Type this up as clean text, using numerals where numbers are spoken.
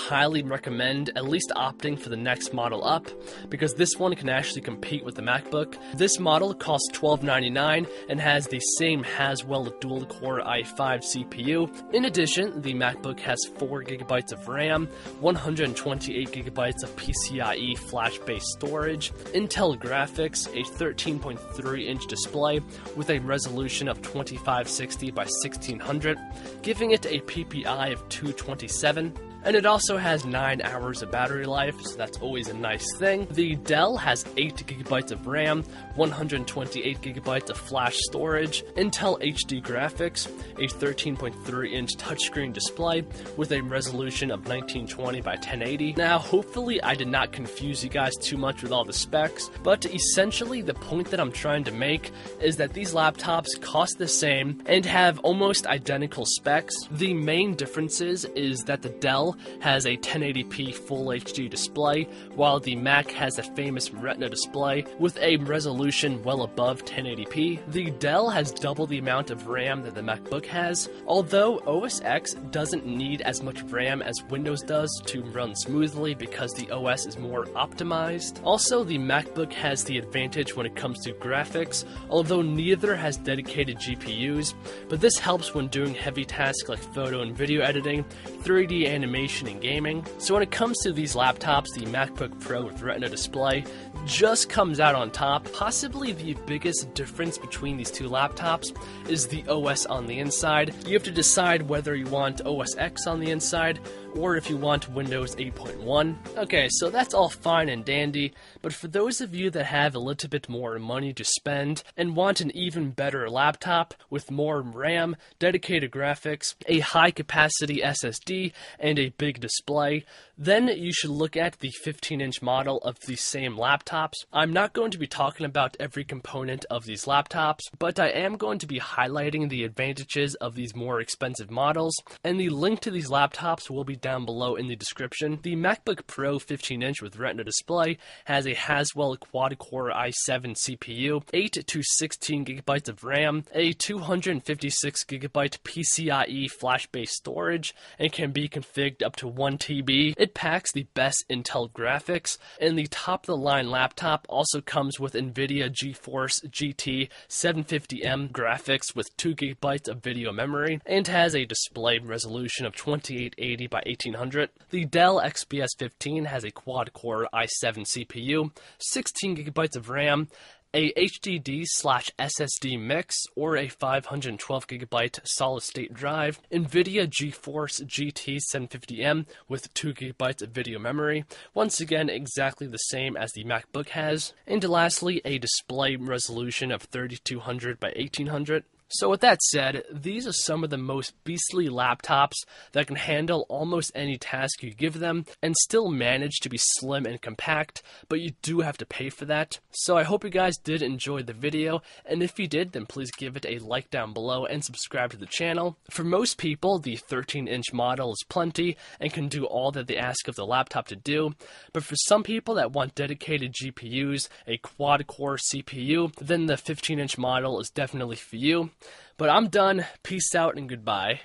highly recommend at least opting for the next model up, because this one can actually compete with the MacBook. This model costs $1299 and has the same Haswell dual-core i5 CPU. In addition, the MacBook has 4GB of RAM, 128GB of PCIe flash-based storage, Intel graphics, a 13.3-inch display with a resolution of 2560 by 1600, giving it a PPI of 227. And it also has 9 hours of battery life, so that's always a nice thing. The Dell has 8GB of RAM, 128GB of flash storage, Intel HD graphics, a 13.3-inch touchscreen display with a resolution of 1920 by 1080. Now, hopefully I did not confuse you guys too much with all the specs, but essentially the point that I'm trying to make is that these laptops cost the same and have almost identical specs. The main differences is that the Dell has a 1080p Full HD display, while the Mac has a famous Retina display with a resolution well above 1080p. The Dell has double the amount of RAM that the MacBook has, although OS X doesn't need as much RAM as Windows does to run smoothly because the OS is more optimized. Also, the MacBook has the advantage when it comes to graphics, although neither has dedicated GPUs, but this helps when doing heavy tasks like photo and video editing, 3D animation, and gaming. So when it comes to these laptops, the MacBook Pro with Retina display just comes out on top. Possibly the biggest difference between these two laptops is the OS on the inside. You have to decide whether you want OS X on the inside or if you want Windows 8.1. Okay, so that's all fine and dandy, but for those of you that have a little bit more money to spend and want an even better laptop with more RAM, dedicated graphics, a high capacity SSD, and a big display, then you should look at the 15-inch model of these same laptops. I'm not going to be talking about every component of these laptops, but I am going to be highlighting the advantages of these more expensive models, and the link to these laptops will be down below in the description. The MacBook Pro 15-inch with Retina display has a Haswell quad-core i7 CPU, 8 to 16GB of RAM, a 256GB PCIe flash-based storage, and can be configured up to 1 TB. It packs the best Intel graphics, and the top-of-the-line laptop also comes with NVIDIA GeForce GT 750M graphics with 2GB of video memory, and has a display resolution of 2880 by 1800. The Dell XPS 15 has a quad-core i7 CPU, 16GB of RAM, a HDD/SSD mix, or a 512GB solid-state drive, NVIDIA GeForce GT 750M with 2GB of video memory, once again exactly the same as the MacBook has, and lastly a display resolution of 3200 by 1800. So with that said, these are some of the most beastly laptops that can handle almost any task you give them and still manage to be slim and compact, but you do have to pay for that. So I hope you guys did enjoy the video, and if you did, then please give it a like down below and subscribe to the channel. For most people, the 13-inch model is plenty and can do all that they ask of the laptop to do, but for some people that want dedicated GPUs, a quad-core CPU, then the 15-inch model is definitely for you. But I'm done. Peace out and goodbye.